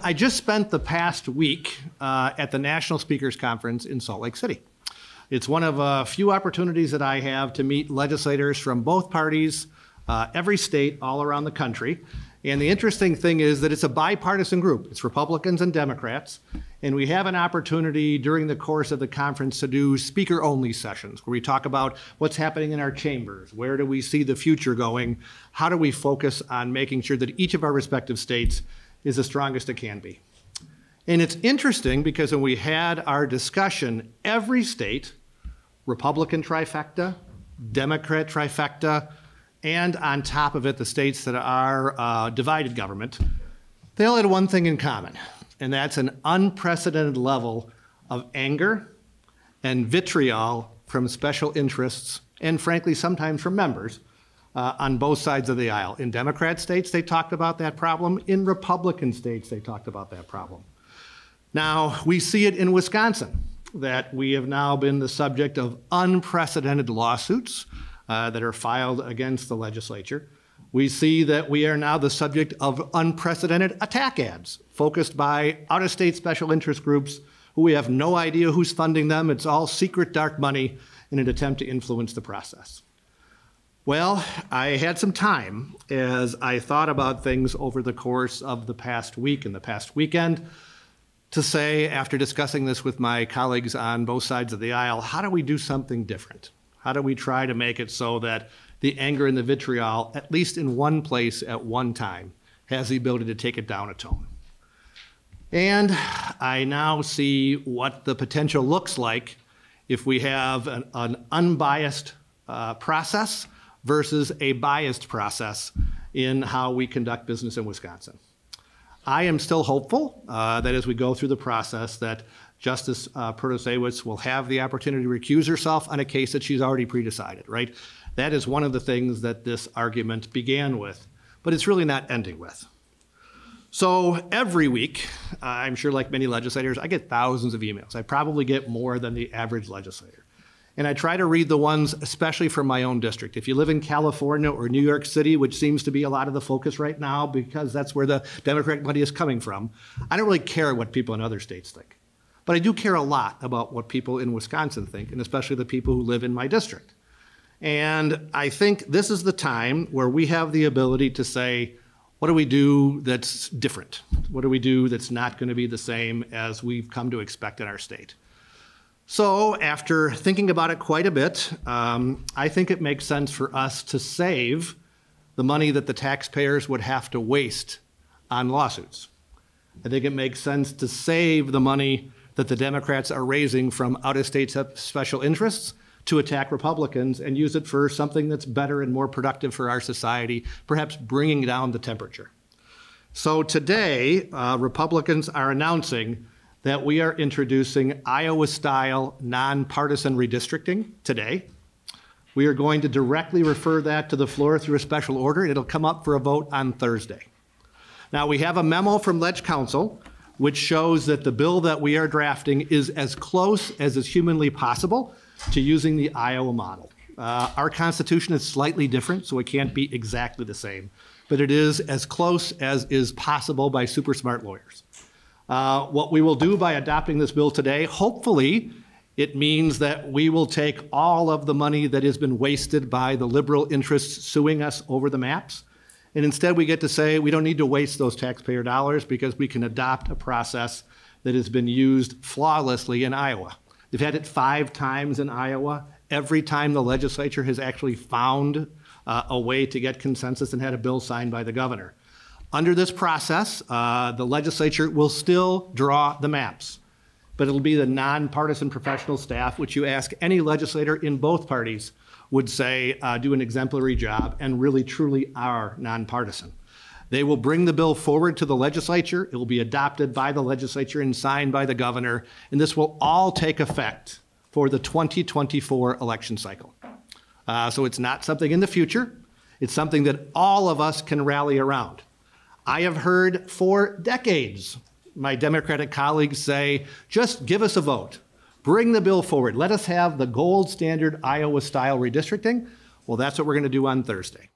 I just spent the past week at the National Speakers Conference in Salt Lake City. It's one of a few opportunities that I have to meet legislators from both parties, every state, all around the country. And the interesting thing is that it's a bipartisan group. It's Republicans and Democrats. And we have an opportunity during the course of the conference to do speaker-only sessions where we talk about what's happening in our chambers, where do we see the future going, how do we focus on making sure that each of our respective states is the strongest it can be. And it's interesting because when we had our discussion, every state, Republican trifecta, Democrat trifecta, and on top of it, the states that are divided government, they all had one thing in common, and that's an unprecedented level of anger and vitriol from special interests, and frankly, sometimes from members on both sides of the aisle. In Democrat states, they talked about that problem. In Republican states, they talked about that problem. Now, we see it in Wisconsin, that we have now been the subject of unprecedented lawsuits that are filed against the legislature. We see that we are now the subject of unprecedented attack ads focused by out-of-state special interest groups who we have no idea who's funding them. It's all secret dark money in an attempt to influence the process. Well, I had some time as I thought about things over the course of the past week and the past weekend to say, after discussing this with my colleagues on both sides of the aisle, how do we do something different? How do we try to make it so that the anger and the vitriol, at least in one place at one time, has the ability to take it down a tone? And I now see what the potential looks like if we have an unbiased process versus a biased process in how we conduct business in Wisconsin. I am still hopeful that as we go through the process that Justice Protasiewicz will have the opportunity to recuse herself on a case that she's already pre-decided, right? That is one of the things that this argument began with, but it's really not ending with. So every week, I'm sure like many legislators, I get thousands of emails. I probably get more than the average legislator. And I try to read the ones, especially from my own district. If you live in California or New York City, which seems to be a lot of the focus right now because that's where the Democratic money is coming from, I don't really care what people in other states think. But I do care a lot about what people in Wisconsin think, and especially the people who live in my district. And I think this is the time where we have the ability to say, what do we do that's different? What do we do that's not going to be the same as we've come to expect in our state? So after thinking about it quite a bit, I think it makes sense for us to save the money that the taxpayers would have to waste on lawsuits. I think it makes sense to save the money that the Democrats are raising from out-of-state special interests to attack Republicans and use it for something that's better and more productive for our society, perhaps bringing down the temperature. So today, Republicans are announcing that we are introducing Iowa-style nonpartisan redistricting today. We are going to directly refer that to the floor through a special order. It'll come up for a vote on Thursday. Now, we have a memo from Ledge Counsel which shows that the bill that we are drafting is as close as is humanly possible to using the Iowa model. Our Constitution is slightly different, so it can't be exactly the same, but it is as close as is possible by super smart lawyers. What we will do by adopting this bill today, hopefully, it means that we will take all of the money that has been wasted by the liberal interests suing us over the maps, and instead we get to say we don't need to waste those taxpayer dollars because we can adopt a process that has been used flawlessly in Iowa. They've had it 5 times in Iowa. Every time the legislature has actually found a way to get consensus and had a bill signed by the governor. Under this process, the legislature will still draw the maps, but it'll be the nonpartisan professional staff, which you ask any legislator in both parties would say do an exemplary job and really truly are nonpartisan. They will bring the bill forward to the legislature. It will be adopted by the legislature and signed by the governor, and this will all take effect for the 2024 election cycle. So it's not something in the future. It's something that all of us can rally around. I have heard for decades my Democratic colleagues say, just give us a vote. Bring the bill forward. Let us have the gold standard Iowa-style redistricting. Well, that's what we're going to do on Thursday.